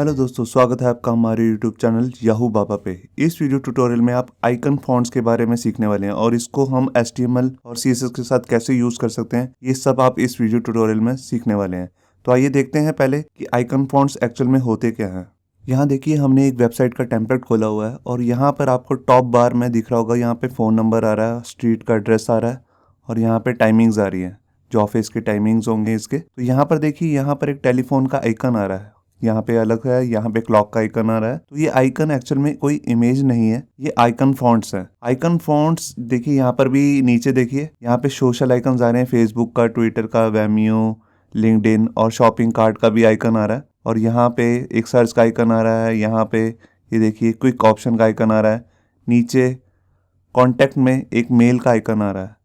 Hello दोस्तों, स्वागत है आपका हमारे यूट्यूब चैनल याहू बाबा पे। इस वीडियो ट्यूटोरियल में आप आइकन फॉन्ट्स के बारे में सीखने वाले हैं और इसको हम HTML और CSS के साथ कैसे यूज़ कर सकते हैं, ये सब आप इस वीडियो ट्यूटोरियल में सीखने वाले हैं। तो आइए देखते हैं पहले कि आइकन फॉन्ट्स एक्चुअल में होते क्या हैं। यहाँ देखिए, हमने एक वेबसाइट का टेम्पलेट खोला हुआ है और यहाँ पर आपको टॉप बार में दिख रहा होगा, यहाँ पे फ़ोन नंबर आ रहा है, स्ट्रीट का एड्रेस आ रहा है और यहाँ पे टाइमिंग्स आ रही है, जो ऑफिस के टाइमिंग्स होंगे इसके। तो यहाँ पर देखिए, यहाँ पर एक टेलीफोन का आइकन आ रहा है, यहाँ पे अलग है, यहाँ पे क्लॉक का आइकन आ रहा है। तो ये आइकन एक्चुअल में कोई इमेज नहीं है, ये आइकन फॉन्ट्स है। आइकन फॉन्ट्स देखिए, यहाँ पर भी नीचे देखिए, यहाँ पे सोशल आइकन्स आ रहे हैं, फेसबुक का, ट्विटर का, वेमियो, लिंक्डइन और शॉपिंग कार्ट का भी आइकन आ रहा है। और यहाँ पे एक सर्च का आइकन आ रहा है, यहाँ पे ये देखिए क्विक ऑप्शन का आइकन आ रहा है, नीचे कॉन्टैक्ट में एक मेल का आइकन आ रहा है।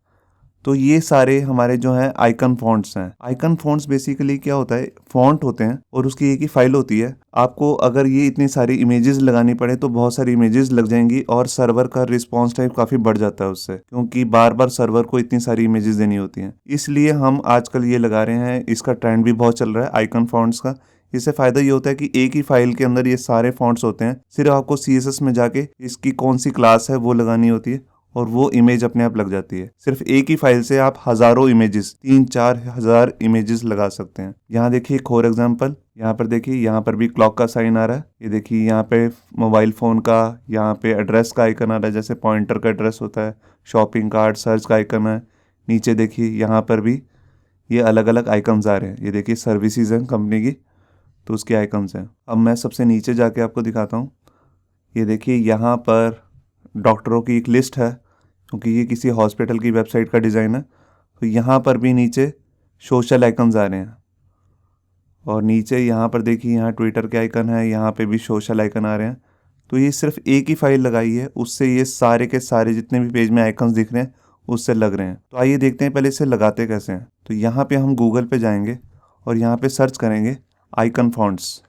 तो ये सारे हमारे जो हैं आइकन फॉन्ट्स हैं। आइकन फॉन्ट्स बेसिकली क्या होता है, फॉन्ट होते हैं और उसकी एक ही फाइल होती है। आपको अगर ये इतनी सारी इमेजेस लगानी पड़े तो बहुत सारी इमेजेस लग जाएंगी और सर्वर का रिस्पॉन्स टाइम काफ़ी बढ़ जाता है उससे, क्योंकि बार बार सर्वर को इतनी सारी इमेजेस देनी होती हैं। इसलिए हम आजकल ये लगा रहे हैं, इसका ट्रेंड भी बहुत चल रहा है आइकन फॉन्ट्स का। इससे फ़ायदा ये होता है कि एक ही फाइल के अंदर ये सारे फॉन्ट्स होते हैं। सिर्फ आपको CSS में जाके इसकी कौन सी क्लास है वो लगानी होती है और वो इमेज अपने आप लग जाती है। सिर्फ एक ही फाइल से आप हज़ारों इमेजेस, 3-4 हज़ार इमेजेस लगा सकते हैं। यहाँ देखिए एक और एग्जांपल, यहाँ पर देखिए, यहाँ पर भी क्लॉक का साइन आ रहा है। ये देखिए, यहाँ पे मोबाइल फ़ोन का, यहाँ पे एड्रेस का आइकन आ रहा है, जैसे पॉइंटर का एड्रेस होता है, शॉपिंग कार्ट, सर्च का आइकन है। नीचे देखिए, यहाँ पर भी ये अलग अलग आइकन्स आ रहे हैं। ये देखिए सर्विसेज हैं कंपनी की, तो उसके आइकन्स हैं। अब मैं सबसे नीचे जाके आपको दिखाता हूँ। ये देखिए, यहाँ पर डॉक्टरों की एक लिस्ट है, क्योंकि ये किसी हॉस्पिटल की वेबसाइट का डिज़ाइन है। तो यहाँ पर भी नीचे सोशल आइकन्स आ रहे हैं और नीचे यहाँ पर देखिए, यहाँ ट्विटर के आइकन है, यहाँ पे भी सोशल आइकन आ रहे हैं। तो ये सिर्फ एक ही फाइल लगाई है, उससे ये सारे के सारे जितने भी पेज में आइकन्स दिख रहे हैं उससे लग रहे हैं। तो आइए देखते हैं पहले इसे लगाते कैसे हैं। तो यहाँ पे हम गूगल पे जाएंगे और यहाँ पे सर्च करेंगे आइकन फॉन्ट्स।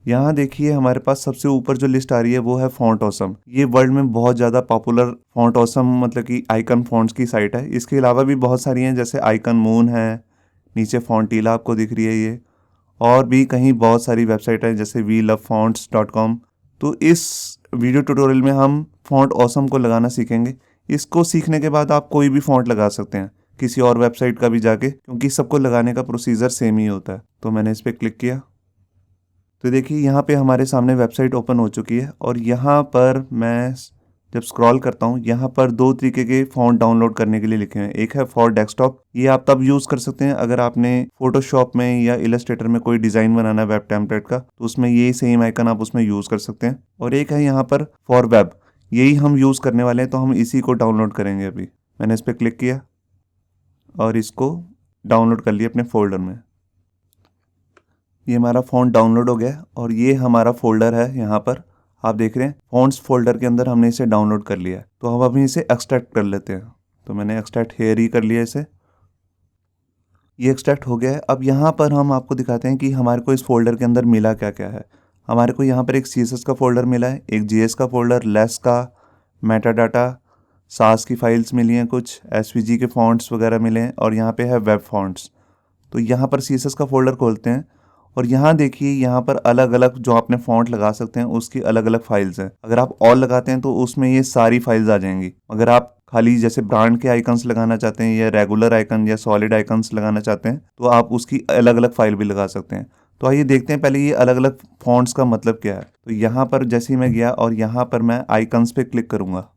यहाँ देखिए, हमारे पास सबसे ऊपर जो लिस्ट आ रही है वो है फॉन्ट ऑसम। ये वर्ल्ड में बहुत ज़्यादा पॉपुलर फॉन्ट ऑसम मतलब कि आइकन फॉन्ट्स की साइट है। इसके अलावा भी बहुत सारी हैं, जैसे आइकन मून है, नीचे फॉन्टीला आपको दिख रही है ये, और भी कहीं बहुत सारी वेबसाइट है, जैसे welovefonts.com। तो इस वीडियो ट्यूटोरियल में हम फॉन्ट ऑसम को लगाना सीखेंगे। इसको सीखने के बाद आप कोई भी फॉन्ट लगा सकते हैं, किसी और वेबसाइट का भी जाके, क्योंकि सबको लगाने का प्रोसीजर सेम ही होता है। तो मैंने इस पर क्लिक किया तो देखिए, यहाँ पे हमारे सामने वेबसाइट ओपन हो चुकी है और यहाँ पर मैं जब स्क्रॉल करता हूँ, यहाँ पर दो तरीके के फ़ॉन्ट डाउनलोड करने के लिए लिखे हैं। एक है फॉर डेस्कटॉप, ये आप तब यूज़ कर सकते हैं अगर आपने फोटोशॉप में या इलस्ट्रेटर में कोई डिज़ाइन बनाना है वेब टेम्पलेट का, तो उसमें ये सेम आइकन आप उसमें यूज़ कर सकते हैं। और एक है यहाँ पर फॉर वेब, यही हम यूज़ करने वाले हैं, तो हम इसी को डाउनलोड करेंगे। अभी मैंने इस पर क्लिक किया और इसको डाउनलोड कर लिया अपने फोल्डर में। ये हमारा फ़ॉन्ट डाउनलोड हो गया और ये हमारा फोल्डर है। यहाँ पर आप देख रहे हैं फ़ॉन्ट्स फोल्डर के अंदर हमने इसे डाउनलोड कर लिया है। तो हम अभी इसे एक्सट्रैक्ट कर लेते हैं। तो मैंने एक्सट्रैक्ट हेयर ही कर लिया इसे, ये एक्सट्रैक्ट हो गया है। अब यहाँ पर हम आपको दिखाते हैं कि हमारे को इस फोल्डर के अंदर मिला क्या क्या है। हमारे को यहाँ पर एक CSS का फोल्डर मिला है, एक JS का फोल्डर, लेस का, मेटा डाटा, सास की फाइल्स मिली हैं, कुछ SVG के फ़ॉन्ट्स वगैरह मिले हैं और यहाँ पे है वेब फॉन्ट्स। तो यहाँ पर CSS का फोल्डर खोलते हैं और यहाँ देखिए, यहाँ पर अलग अलग जो आपने फ़ॉन्ट लगा सकते हैं उसकी अलग अलग फाइल्स हैं। अगर आप ऑल लगाते हैं तो उसमें ये सारी फाइल्स आ जाएंगी। अगर आप खाली जैसे ब्रांड के आइकन्स लगाना चाहते हैं या रेगुलर आइकन या सॉलिड आइकन्स लगाना चाहते हैं तो आप उसकी अलग अलग फाइल भी लगा सकते हैं। तो आइए देखते हैं पहले ये अलग अलग फ़ॉन्ट्स का मतलब क्या है। तो यहाँ पर जैसे ही मैं गया और यहाँ पर मैं आइकन्स पे क्लिक करूँगा,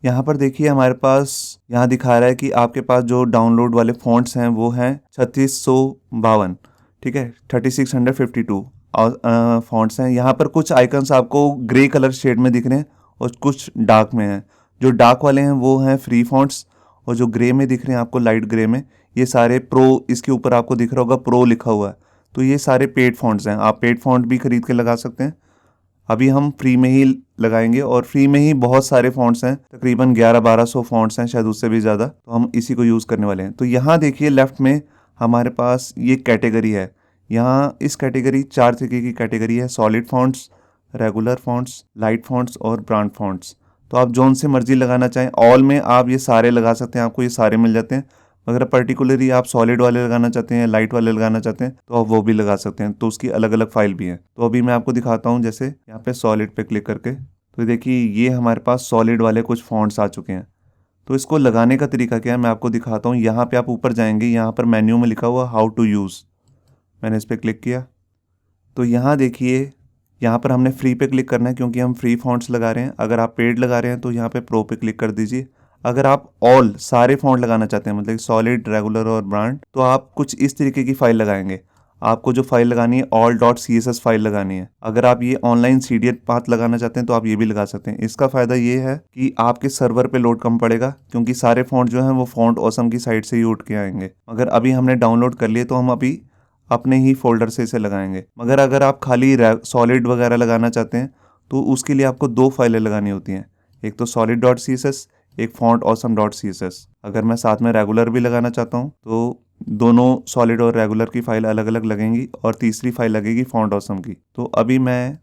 यहाँ पर देखिए हमारे पास यहाँ दिखा रहा है कि आपके पास जो डाउनलोड वाले फ़ॉन्ट्स हैं वो हैं 3652, ठीक है, 3652 और फ़ॉन्ट्स हैं। यहाँ पर कुछ आइकन्स आपको ग्रे कलर शेड में दिख रहे हैं और कुछ डार्क में हैं। जो डार्क वाले हैं वो हैं फ्री फ़ॉन्ट्स और जो ग्रे में दिख रहे हैं आपको, लाइट ग्रे में, ये सारे प्रो, इसके ऊपर आपको दिख रहा होगा प्रो लिखा हुआ है, तो ये सारे पेड फ़ॉन्ट्स हैं। आप पेड फ़ॉन्ट भी खरीद के लगा सकते हैं। अभी हम फ्री में ही लगाएंगे और फ्री में ही बहुत सारे फ़ॉन्ट्स हैं, तकरीबन 1100-1200 फ़ॉन्ट्स हैं, शायद उससे भी ज़्यादा। तो हम इसी को यूज़ करने वाले हैं। तो यहाँ देखिए लेफ़्ट में हमारे पास ये कैटेगरी है। यहाँ इस कैटेगरी 4 तरीके की कैटेगरी है, solid fonts, regular fonts, light fonts और ब्रांड फ़ॉन्ट्स। तो आप जोन से मर्जी लगाना चाहें, ऑल में आप ये सारे लगा सकते हैं, आपको ये सारे मिल जाते हैं। अगर पर्टिकुलरली आप सॉलिड वाले लगाना चाहते हैं, लाइट वाले लगाना चाहते हैं तो आप वो भी लगा सकते हैं। तो उसकी अलग अलग फाइल भी है। तो अभी मैं आपको दिखाता हूँ, जैसे यहाँ पे सॉलिड पे क्लिक करके, तो देखिए ये हमारे पास सॉलिड वाले कुछ फॉन्ट्स आ चुके हैं। तो इसको लगाने का तरीका क्या है मैं आपको दिखाता हूँ। यहाँ पे आप ऊपर जाएंगे, यहाँ पर मेन्यू में लिखा हुआ हाउ टू यूज़, मैंने इस पर क्लिक किया। तो यहाँ देखिए, यहाँ पर हमने फ्री पे क्लिक करना है क्योंकि हम फ्री फॉन्ट्स लगा रहे हैं। अगर आप पेड लगा रहे हैं तो यहाँ पे प्रो पे क्लिक कर दीजिए। अगर आप ऑल सारे फॉन्ट लगाना चाहते हैं, मतलब सॉलिड, रेगुलर और ब्रांड, तो आप कुछ इस तरीके की फाइल लगाएंगे। आपको जो फाइल लगानी है all.css फाइल लगानी है। अगर आप ये ऑनलाइन सीडीएट पाथ लगाना चाहते हैं तो आप ये भी लगा सकते हैं। इसका फ़ायदा ये है कि आपके सर्वर पे लोड कम पड़ेगा क्योंकि सारे फॉन्ट जो हैं वो फॉन्ट ऑसम की साइट से ही उठ के आएंगे। अगर अभी हमने डाउनलोड कर लिए तो हम अभी अपने ही फोल्डर से इसे लगाएंगे। मगर अगर आप खाली सॉलिड वगैरह लगाना चाहते हैं तो उसके लिए आपको 2 फाइलें लगानी होती हैं, एक तो solid.css, एक fontawesome.css। अगर मैं साथ में रेगुलर भी लगाना चाहता हूँ तो दोनों सॉलिड और रेगुलर की फाइल अलग अलग लगेंगी और तीसरी फाइल लगेगी फॉन्ट ऑसम की। तो अभी मैं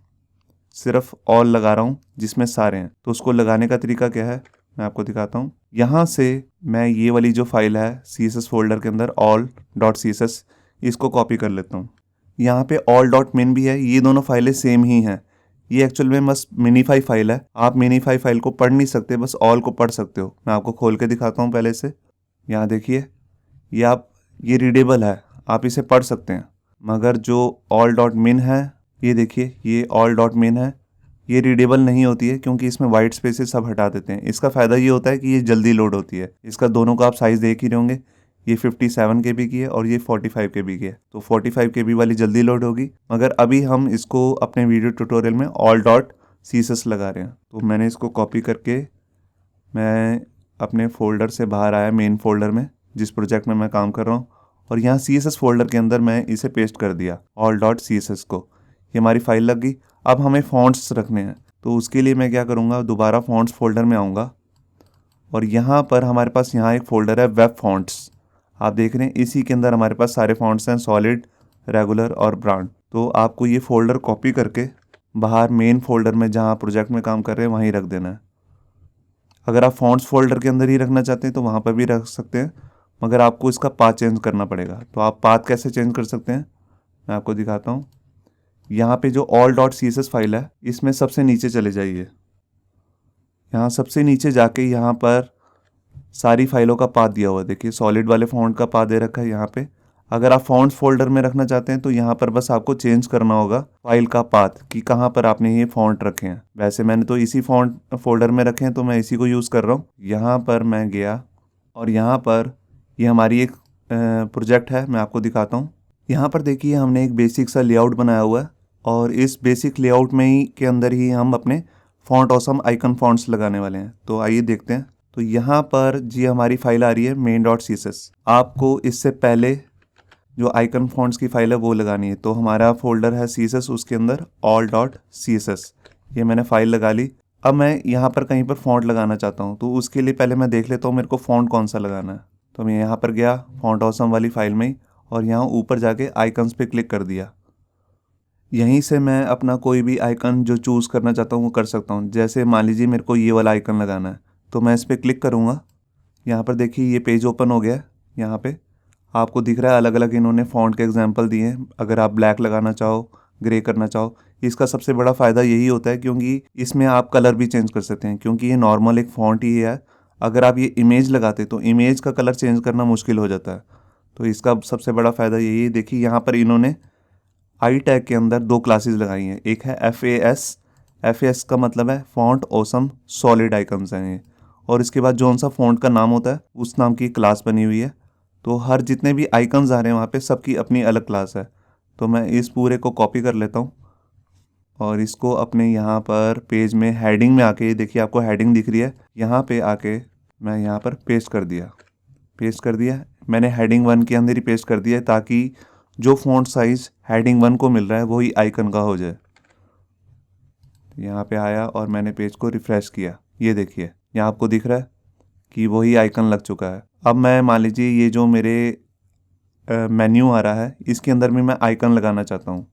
सिर्फ ऑल लगा रहा हूँ जिसमें सारे हैं। तो उसको लगाने का तरीका क्या है मैं आपको दिखाता हूँ। यहाँ से मैं ये वाली जो फाइल है CSS फोल्डर के अंदर all.css, इसको कॉपी कर लेता हूँ। यहाँ पे all.min भी है, ये दोनों फाइलें सेम ही हैं। ये एक्चुअल में बस मिनीफाई फाइल है। आप मिनीफाई फाइल को पढ़ नहीं सकते, बस ऑल को पढ़ सकते हो। मैं आपको खोल के दिखाता हूँ पहले से। यहाँ देखिए, ये रीडेबल है, आप इसे पढ़ सकते हैं। मगर जो all.min है, ये देखिए ये all.min है, ये रीडेबल नहीं होती है क्योंकि इसमें वाइट स्पेसेस सब हटा देते हैं। इसका फ़ायदा ये होता है कि ये जल्दी लोड होती है। इसका दोनों का आप साइज़ देख ही रहे होंगे, ये 57 KB की है और ये 45 KB की है। तो 45 KB वाली जल्दी लोड होगी। मगर अभी हम इसको अपने वीडियो ट्यूटोरियल में all.css लगा रहे हैं। तो मैंने इसको कॉपी करके मैं अपने फ़ोल्डर से बाहर आया, मेन फोल्डर में जिस प्रोजेक्ट में मैं काम कर रहा हूँ, और यहाँ CSS फोल्डर के अंदर मैं इसे पेस्ट कर दिया all.css को। ये हमारी फाइल लग गई। अब हमें फ़ॉन्ट्स रखने हैं, तो उसके लिए मैं क्या करूँगा, दोबारा फ़ॉन्ट्स फोल्डर में आऊँगा और यहाँ पर हमारे पास यहाँ एक फ़ोल्डर है वेब फ़ॉन्ट्स। आप देख रहे हैं इसी के अंदर हमारे पास सारे फ़ॉन्ट्स हैं, सॉलिड, रेगुलर और ब्रांड। तो आपको ये फ़ोल्डर कॉपी करके बाहर मेन फोल्डर में जहाँ प्रोजेक्ट में काम कर रहे हैं वहीं रख देना है। अगर आप फ़ॉन्ट्स फोल्डर के अंदर ही रखना चाहते हैं तो वहाँ पर भी रख सकते हैं, मगर आपको इसका पाथ चेंज करना पड़ेगा। तो आप पाथ कैसे चेंज कर सकते हैं मैं आपको दिखाता हूँ। यहाँ पे जो all.css फाइल है इसमें सबसे नीचे चले जाइए। यहाँ सबसे नीचे जाके यहाँ पर सारी फाइलों का पाथ दिया हुआ है। देखिए सॉलिड वाले फ़ॉन्ट का पाथ दे रखा है यहाँ पे। अगर आप फ़ॉन्ट्स फोल्डर में रखना चाहते हैं तो यहाँ पर बस आपको चेंज करना होगा फाइल का पाथ कि कहाँ पर आपने ये फ़ॉन्ट रखे हैं। वैसे मैंने तो इसी फ़ॉन्ट फोल्डर में रखे हैं तो मैं इसी को यूज़ कर रहा हूँ। यहाँ पर मैं गया और यहाँ पर ये हमारी एक प्रोजेक्ट है, मैं आपको दिखाता हूँ। यहाँ पर देखिए हमने एक बेसिक सा लेआउट बनाया हुआ है और इस बेसिक लेआउट में ही के अंदर ही हम अपने फॉन्ट ऑसम आइकन फॉन्ट्स लगाने वाले हैं। तो आइए देखते हैं। तो यहाँ पर जी हमारी फाइल आ रही है main.css। आपको इससे पहले जो आइकन फॉन्ट्स की फाइल है वो लगानी है। तो हमारा फोल्डर है CSS, उसके अंदर all.css, ये मैंने फाइल लगा ली। अब मैं यहाँ पर कहीं पर फॉन्ट लगाना चाहता हूँ तो उसके लिए पहले मैं देख लेता हूँ मेरे को फ़ॉन्ट कौन सा लगाना है। तो मैं यहाँ पर गया फॉन्ट ऑसम वाली फाइल में ही और यहाँ ऊपर जाके आइकन्स पे क्लिक कर दिया। यहीं से मैं अपना कोई भी आइकन जो चूज़ करना चाहता हूँ वो कर सकता हूँ। जैसे मान लीजिए मेरे को ये वाला आइकन लगाना है तो मैं इस पर क्लिक करूँगा। यहाँ पर देखिए ये पेज ओपन हो गया है। यहाँ पे आपको दिख रहा है अलग अलग इन्होंने फ़ॉन्ट के एग्जांपल दिए हैं। अगर आप ब्लैक लगाना चाहो, ग्रे करना चाहो, इसका सबसे बड़ा फ़ायदा यही होता है क्योंकि इसमें आप कलर भी चेंज कर सकते हैं क्योंकि ये नॉर्मल एक फ़ॉन्ट ही है। अगर आप ये इमेज लगाते तो इमेज का कलर चेंज करना मुश्किल हो जाता है। तो इसका सबसे बड़ा फ़ायदा यही है। देखिए यहाँ पर इन्होंने आई टैग के अंदर 2 क्लासेस लगाई हैं। एक है FAS का मतलब है फॉन्ट ऑसम सॉलिड आइकन्स हैं ये, और इसके बाद जो सा फॉन्ट का नाम होता है उस नाम की क्लास बनी हुई है। तो हर जितने भी आइकन्स आ रहे हैं वहाँ पे सबकी अपनी अलग क्लास है। तो मैं इस पूरे को कॉपी कर लेता हूँ और इसको अपने यहाँ पर पेज में हेडिंग में आके, देखिए आपको हेडिंग दिख रही है, यहाँ पे आके मैं यहाँ पर पेस्ट कर दिया। मैंने हेडिंग 1 के अंदर ही पेस्ट कर दिया ताकि जो फ़ॉन्ट साइज़ हेडिंग 1 को मिल रहा है वही आइकन का हो जाए। यहाँ पे आया और मैंने पेज को रिफ़्रेश किया। ये देखिए यहाँ आपको दिख रहा है कि वही आइकन लग चुका है। अब मैं मान लीजिए ये जो मेरे मेन्यू आ रहा है इसके अंदर भी मैं आइकन लगाना चाहता हूँ।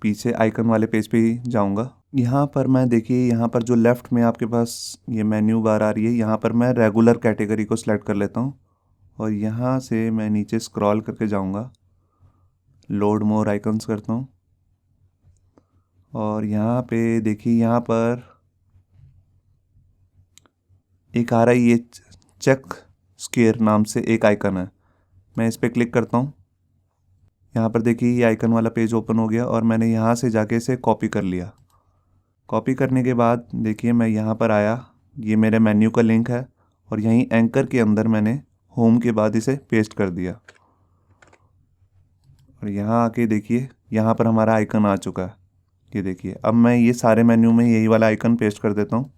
पीछे आइकन वाले पेज पे ही जाऊँगा। यहाँ पर मैं देखिए यहाँ पर जो लेफ़्ट में आपके पास ये मेन्यू बार आ रही है, यहाँ पर मैं रेगुलर कैटेगरी को सिलेक्ट कर लेता हूँ और यहाँ से मैं नीचे स्क्रॉल करके जाऊँगा, लोड मोर आइकन्स करता हूँ और यहाँ पे देखिए यहाँ पर एक आ रहा है, ये चेक स्क्वेयर नाम से एक आइकन है। मैं इस पर क्लिक करता हूँ। यहाँ पर देखिए ये आइकन वाला पेज ओपन हो गया और मैंने यहाँ से जाके इसे कॉपी कर लिया। कॉपी करने के बाद देखिए मैं यहाँ पर आया, ये मेरे मेन्यू का लिंक है और यहीं एंकर के अंदर मैंने होम के बाद इसे पेस्ट कर दिया। और यहाँ आके देखिए यहाँ पर हमारा आइकन आ चुका है। ये देखिए अब मैं ये सारे मेन्यू में यही वाला आइकन पेस्ट कर देता हूँ।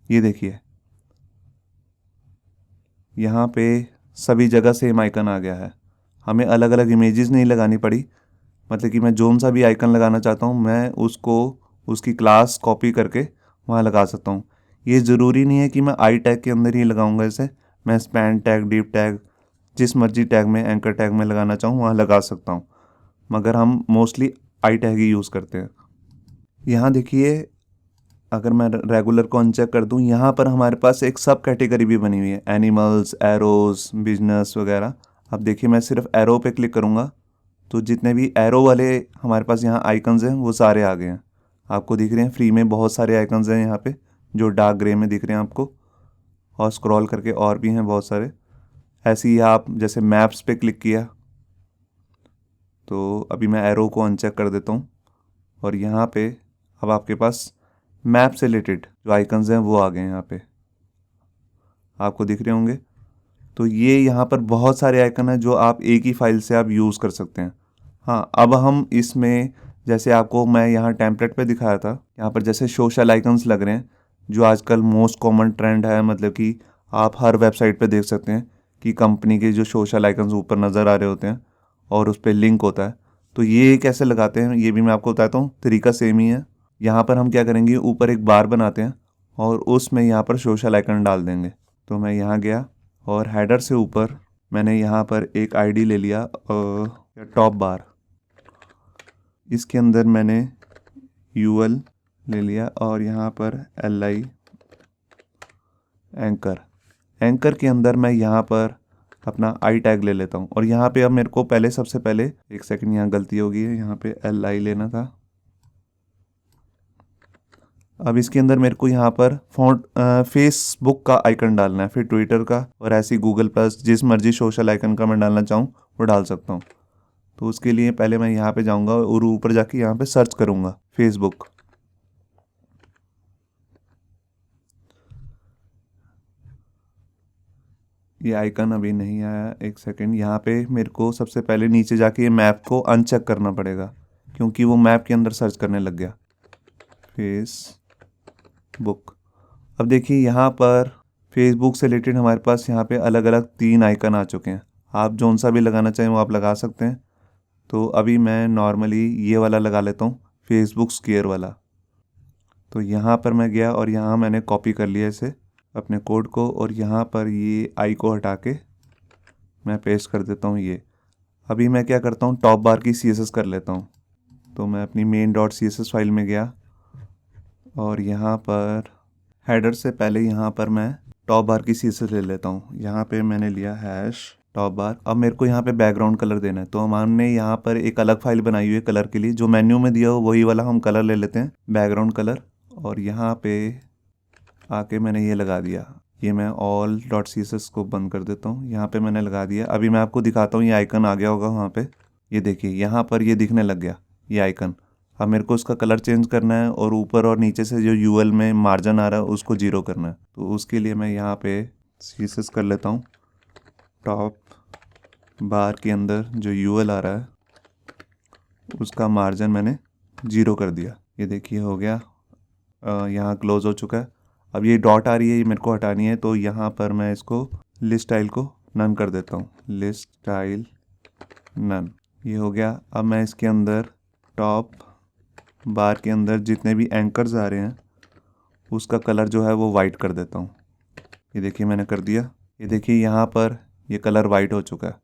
ये देखिए यहाँ पे सभी जगह सेम आइकन आ गया है। हमें अलग अलग इमेजेस नहीं लगानी पड़ी, मतलब कि मैं जोन सा भी आइकन लगाना चाहता हूँ मैं उसको उसकी क्लास कॉपी करके वहाँ लगा सकता हूँ। ये ज़रूरी नहीं है कि मैं आई टैग के अंदर ही लगाऊंगा इसे, मैं स्पैन टैग, डीप टैग, जिस मर्जी टैग में, एंकर टैग में लगाना चाहूँ वहाँ लगा सकता हूँ, मगर हम mostly I tag he use करते हैं। यहाँ देखिए अगर मैं रेगुलर को अनचेक कर दूं, यहाँ पर हमारे पास एक सब कैटेगरी भी बनी हुई है, एनिमल्स, एरोज, बिजनेस वगैरह। अब देखिए मैं सिर्फ एरो पे क्लिक करूँगा तो जितने भी एरो वाले हमारे पास यहाँ आइकन्स हैं वो सारे आ गए हैं। आपको दिख रहे हैं फ्री में बहुत सारे आइकन्स हैं यहाँ पे जो डार्क ग्रे में दिख रहे हैं आपको, और स्क्रॉल करके और भी हैं बहुत सारे। ऐसे ही आप जैसे मैप्स पे क्लिक किया तो अभी मैं एरो को अनचेक कर देता हूँ और यहाँ पे अब आपके पास मैप से रिलेटेड जो आइकन्स हैं वो आ गए हैं। यहाँ पे आपको दिख रहे होंगे। तो ये यहाँ पर बहुत सारे आइकन हैं जो आप एक ही फाइल से आप यूज़ कर सकते हैं। हाँ, अब हम इसमें जैसे आपको मैं यहाँ टेम्पलेट पे दिखाया था, यहाँ पर जैसे सोशल आइकन्स लग रहे हैं जो आजकल मोस्ट कॉमन ट्रेंड है, मतलब कि आप हर वेबसाइट पे देख सकते हैं कि कंपनी के जो सोशल आइकन्स ऊपर नज़र आ रहे होते हैं और उस पर लिंक होता है। तो ये कैसे लगाते हैं ये भी मैं आपको बताता हूँ, तरीका सेम ही है। यहाँ पर हम क्या करेंगे, ऊपर एक बार बनाते हैं और उसमें यहाँ पर सोशल आइकन डाल देंगे। तो मैं यहाँ गया और हेडर से ऊपर मैंने यहाँ पर एक आईडी ले लिया, टॉप बार, इसके अंदर मैंने यूएल ले लिया और यहाँ पर एलआई एंकर, एंकर के अंदर मैं यहाँ पर अपना आई टैग ले लेता हूँ। और यहाँ पे अब मेरे को पहले सबसे पहले एक सेकंड, यहाँ गलती हो गई है, यहाँ पे एलआई लेना था। अब इसके अंदर मेरे को यहाँ पर फॉन्ट फेसबुक का आइकन डालना है, फिर ट्विटर का, और ऐसे गूगल प्लस, जिस मर्जी सोशल आइकन का मैं डालना चाहूँ वो डाल सकता हूँ। तो उसके लिए पहले मैं यहाँ पे जाऊँगा और ऊपर जाके यहाँ पे सर्च करूँगा फेसबुक। ये आइकन अभी नहीं आया, एक सेकंड। यहाँ पे मेरे को सबसे पहले नीचे जाके ये मैप को अनचेक करना पड़ेगा क्योंकि वो मैप के अंदर सर्च करने लग गया, फेसबुक। अब देखिए यहाँ पर फेसबुक से रिलेटेड हमारे पास यहाँ पे अलग अलग 3 आइकन आ चुके हैं। आप जौन सा भी लगाना चाहें वो आप लगा सकते हैं। तो अभी मैं नॉर्मली ये वाला लगा लेता हूँ, फेसबुक स्क्वेयर वाला। तो यहाँ पर मैं गया और यहाँ मैंने कॉपी कर लिया इसे अपने कोड को, और यहाँ पर ये आई को हटा के मैं पेस्ट कर देता हूँ ये। अभी मैं क्या करता हूँ, टॉप बार की CSS कर लेता हूँ। तो मैं अपनी main.css फाइल में गया और यहाँ पर हेडर से पहले यहाँ पर मैं टॉप बार की CSS ले लेता हूँ। यहाँ पे मैंने लिया हैश टॉप बार। अब मेरे को यहाँ पे बैकग्राउंड कलर देना है, तो हमने यहाँ पर एक अलग फाइल बनाई हुई है कलर के लिए, जो मेन्यू में दिया हो वही वाला हम कलर ले लेते हैं, बैकग्राउंड कलर। और यहाँ पे आके मैंने ये लगा दिया, ये मैं all.css को बंद कर देता हूँ। यहाँ पे मैंने लगा दिया। अभी मैं आपको दिखाता हूँ, ये आइकन आ गया होगा वहाँ पे, ये देखिए यहाँ पर ये दिखने लग गया ये आइकन। अब मेरे को उसका कलर चेंज करना है और ऊपर और नीचे से जो यूएल में मार्जिन आ रहा है उसको 0 करना है। तो उसके लिए मैं यहाँ पे CSS कर लेता हूँ, टॉप बार के अंदर जो यूएल आ रहा है उसका मार्जिन मैंने 0 कर दिया। ये देखिए हो गया, यहाँ क्लोज हो चुका है। अब ये डॉट आ रही है, ये मेरे को हटानी है, तो यहाँ पर मैं इसको लिस्ट स्टाइल को नन कर देता हूँ, लिस्ट स्टाइल नन। ये हो गया। अब मैं इसके अंदर टॉप बार के अंदर जितने भी एंकर्स आ रहे हैं उसका कलर जो है वो वाइट कर देता हूँ। ये देखिए मैंने कर दिया। ये देखिए यहाँ पर ये कलर वाइट हो चुका है,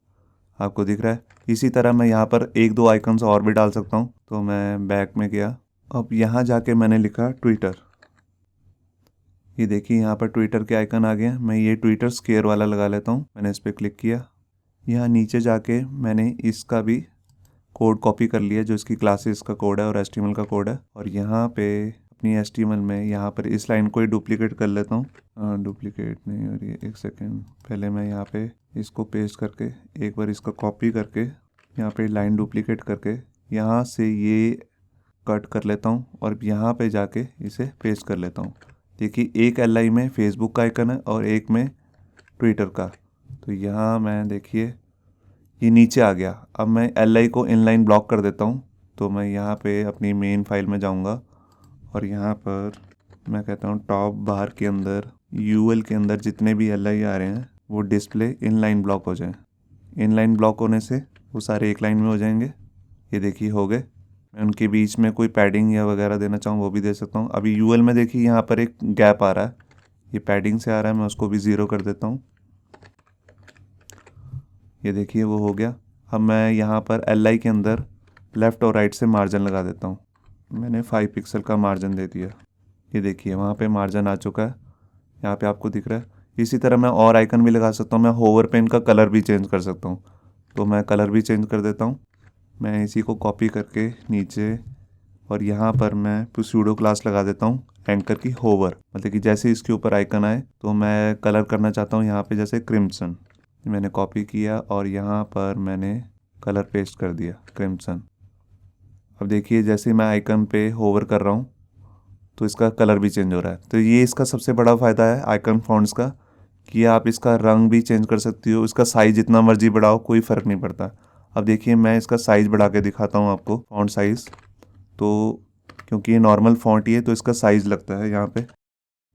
आपको दिख रहा है। इसी तरह मैं यहाँ पर 1-2 आइकन्स और भी डाल सकता हूँ। तो मैं बैक में गया अब यहाँ जाके मैंने लिखा ट्विटर। ये देखिए यहाँ पर ट्विटर के आइकन आ गए हैं। मैं ये ट्विटर स्क्वायर वाला लगा लेता हूँ। मैंने इस पर क्लिक किया। यहाँ नीचे जाके मैंने इसका भी कोड कॉपी कर लिया, जो इसकी क्लासेस का कोड है और HTML का कोड है। और यहाँ पे अपनी HTML में यहाँ पर इस लाइन को ही डुप्लीकेट कर लेता हूँ। डुप्लीकेट नहीं हो रही है, एक सेकेंड। पहले मैं यहाँ पे इसको पेस्ट करके एक बार इसका कॉपी करके यहाँ पे लाइन डुप्लीकेट करके यहाँ से ये कट कर लेता हूँ और यहाँ पे जाके इसे पेस्ट कर लेता हूँ। देखिए एक LI में फेसबुक का आइकन है और एक में ट्विटर का। तो यहाँ मैं देखिए ये नीचे आ गया। अब मैं LI को इनलाइन ब्लॉक कर देता हूँ। तो मैं यहाँ पे अपनी मेन फाइल में जाऊँगा और यहाँ पर मैं कहता हूँ टॉप बार के अंदर UL के अंदर जितने भी LI आ रहे हैं वो डिस्प्ले इनलाइन ब्लॉक हो जाएं। इनलाइन ब्लॉक होने से वो सारे एक लाइन में हो जाएंगे। ये देखिए हो गए। मैं उनके बीच में कोई पैडिंग या वगैरह देना चाहूँ वो भी दे सकता हूँ। अभी UL में देखिए यहाँ पर एक गैप आ रहा है, ये पैडिंग से आ रहा है। मैं उसको भी 0 कर देता हूँ। ये देखिए वो हो गया। अब मैं यहाँ पर LI के अंदर लेफ़्ट और राइट से मार्जिन लगा देता हूँ। मैंने 5 पिक्सल का मार्जिन दे दिया। ये देखिए वहाँ पे मार्जिन आ चुका है, यहाँ पे आपको दिख रहा है। इसी तरह मैं और आइकन भी लगा सकता हूँ। मैं होवर पेन का कलर भी चेंज कर सकता हूँ। तो मैं कलर भी चेंज कर देता हूँ। मैं इसी को कॉपी करके नीचे और यहाँ पर मैं सूडो क्लास लगा देता हूँ एंकर की होवर, मतलब कि जैसे इसके ऊपर आइकन आए तो मैं कलर करना चाहता हूँ यहाँ पे जैसे क्रिम्सन। मैंने कॉपी किया और यहाँ पर मैंने कलर पेस्ट कर दिया क्रिम्सन। अब देखिए जैसे मैं आइकन पे होवर कर रहा हूँ तो इसका कलर भी चेंज हो रहा है। तो ये इसका सबसे बड़ा फ़ायदा है आइकन फॉन्ट्स का कि आप इसका रंग भी चेंज कर सकती हो, इसका साइज़ जितना मर्जी बढ़ाओ कोई फ़र्क नहीं पड़ता। अब देखिए मैं इसका साइज़ बढ़ा के दिखाता हूँ आपको, फॉन्ट साइज़। तो क्योंकि ये नॉर्मल फॉन्ट ही है तो इसका साइज़ लगता है यहाँ पे।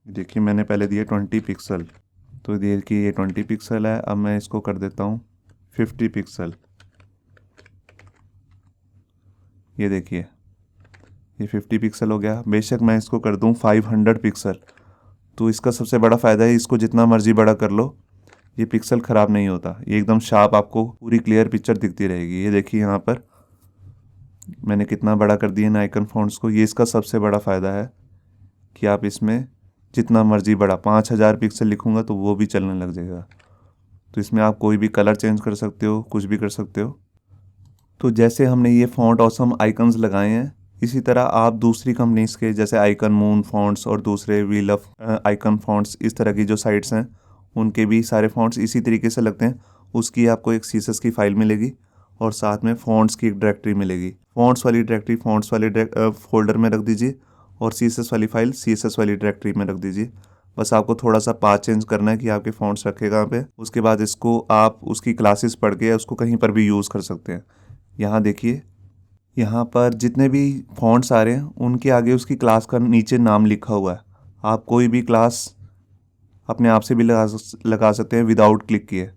देखिए मैंने पहले दिया 20 पिक्सल, तो देखिए ये 20 पिक्सल है। अब मैं इसको कर देता हूँ 50 पिक्सल। ये देखिए ये 50 पिक्सल हो गया। बेशक मैं इसको कर दूँ 500 पिक्सल, तो इसका सबसे बड़ा फ़ायदा है इसको जितना मर्जी बड़ा कर लो ये पिक्सल ख़राब नहीं होता। ये एकदम शार्प आपको पूरी क्लियर पिक्चर दिखती रहेगी। ये देखिए यहाँ पर मैंने कितना बड़ा कर दिया इन आइकन फॉन्ट्स को। ये इसका सबसे बड़ा फ़ायदा है कि आप इसमें जितना मर्जी बड़ा 5000 पिक्सल लिखूँगा तो वो भी चलने लग जाएगा। तो इसमें आप कोई भी कलर चेंज कर सकते हो, कुछ भी कर सकते हो। तो जैसे हमने ये फॉन्ट ऑसम आइकन्स लगाए हैं, इसी तरह आप दूसरी कंपनीज के जैसे आइकन मून फॉन्ट्स और दूसरे व्हील ऑफ आइकन फॉन्ट्स, इस तरह की जो साइट्स हैं उनके भी सारे फॉन्ट्स इसी तरीके से लगते हैं। उसकी आपको एक CSS की फ़ाइल मिलेगी और साथ में फॉन्ट्स की एक डायरेक्टरी मिलेगी। फॉन्ट्स वाली डायरेक्टरी फॉन्ट्स वाले फोल्डर में रख दीजिए और CSS वाली फ़ाइल CSS वाली डायरेक्टरी में रख दीजिए। बस आपको थोड़ा सा पाथ चेंज करना है कि आपके फॉन्ट्स रखे कहाँ पे। उसके बाद इसको आप उसकी क्लासेस पढ़ के उसको कहीं पर भी यूज़ कर सकते हैं। यहाँ देखिए यहाँ पर जितने भी फॉन्ट्स आ रहे हैं उनके आगे उसकी क्लास का नीचे नाम लिखा हुआ है। आप कोई भी क्लास अपने आप से भी लगा सकते हैं विदाउट क्लिक किए।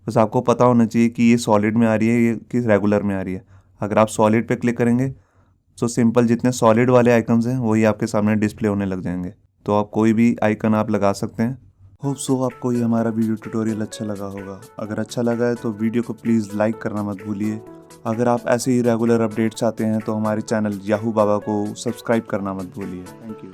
बस आपको पता होना चाहिए कि ये सॉलिड में आ रही है, ये कि रेगुलर में आ रही है। अगर आप सॉलिड पे क्लिक करेंगे तो सिंपल जितने सॉलिड वाले आइकन्स हैं वही आपके सामने डिस्प्ले होने लग जाएंगे। तो आप कोई भी आइकन आप लगा सकते हैं। होप सो आपको ये हमारा वीडियो ट्यूटोरियल अच्छा लगा होगा। अगर अच्छा लगा है तो वीडियो को प्लीज़ लाइक करना मत भूलिए। अगर आप ऐसे ही रेगुलर अपडेट चाहते हैं तो हमारे चैनल याहू बाबा को सब्सक्राइब करना मत भूलिए। Thank you.